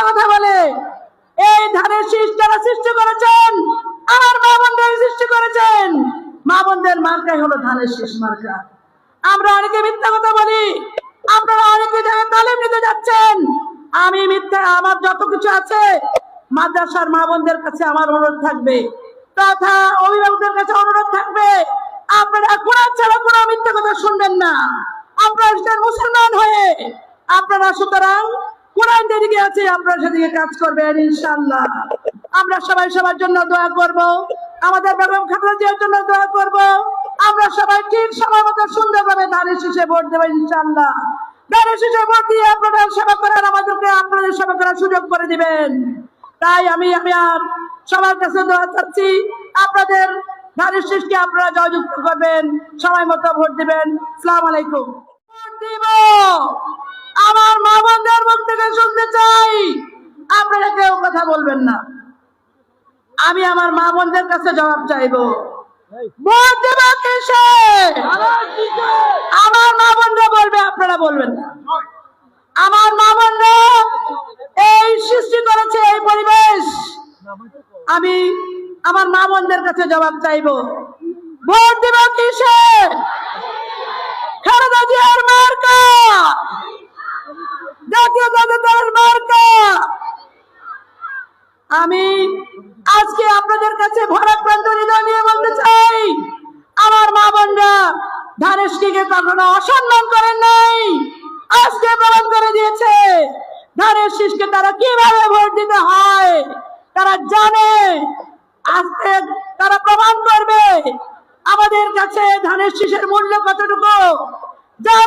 মিথ্যা কথা বলে। এই ধানের শীষ যারা সৃষ্টি করেছেন আমার মা বোনদের সৃষ্টি করেছেন। মা বোনদের মার্কাই হলো ধানের শীষ মার্কা। আমরা অনেকে মিথ্যা কথা বলি, আপনারা অনেকে জায়গায় তালিম নিতে যাচ্ছেন। আমি মিথ্যা, আমার যত কিছু আছে মাদ্রাসার মা বোনদের কাছে আমার অনুরোধ থাকবে, তথা অভিভাবকদের কাছে অনুরোধ থাকবে, আপনারা কোরআন ছাড়া কোনো মিথ্যা কথা শুনবেন না। আপনারা মুসলমান হয়ে আপনারা সুতরাং কোরআন যেদিকে আছে আপনারা সেদিকে কাজ করবেন ইনশাআল্লাহ। আমরা সবাই সবার জন্য দোয়া করব, আমাদের বেগম খালেদা জিয়ার জন্য দোয়া করব। আমরা সবাই ঠিক সময় মতো সুন্দরভাবে ধানের শীষে ভোট দেবো ইনশাআল্লাহ। ধানের শীষে ভোট দিয়ে আপনারা সেবা করার, আমাদেরকে আপনাদের সেবা করার সুযোগ করে দিবেন। তাই আমি আর সবার কাছে দোয়া চাচ্ছি, আপনাদের ধানের শীষকে আপনারা জয়যুক্ত করবেন, সময় মতো ভোট দিবেন। আসসালামু আলাইকুম। ভোট দিব, আমার মা বোনদের মুখ থেকে শুনতে চাই আপনারা কেউ কথা বলবেন না। আমি আমার মা বোনদের কাছে জবাব চাইবো, ভোট দেব কিসে? আমার মা বোনরা বলবে, আপনারা বলবেন না। আমার মা বোনরা এই সৃষ্টি করেছে এই পরিবেশ, আমি আমার মা বোনদের কাছে জবাব চাইবো, ভোট দেব কিসে? খালেদা জিয়ার মার্কা, জাতীয় দলের মার্কা। আমি আজকে আপনাদের কাছে ভারাক্রান্ত হৃদয় নিয়ে বলতে চাই, আমার মা বোনরা ধানের শীষকে কখনো অসম্মান করেন নাই, আজকে প্রমাণ করে দিয়েছে ধানের শীষকে তারা কিভাবে ভোট দিতে হয় তারা জানে। আজকে তারা প্রমাণ করবে আমাদের কাছে ধানের শীষের মূল্য কতটুকু। যার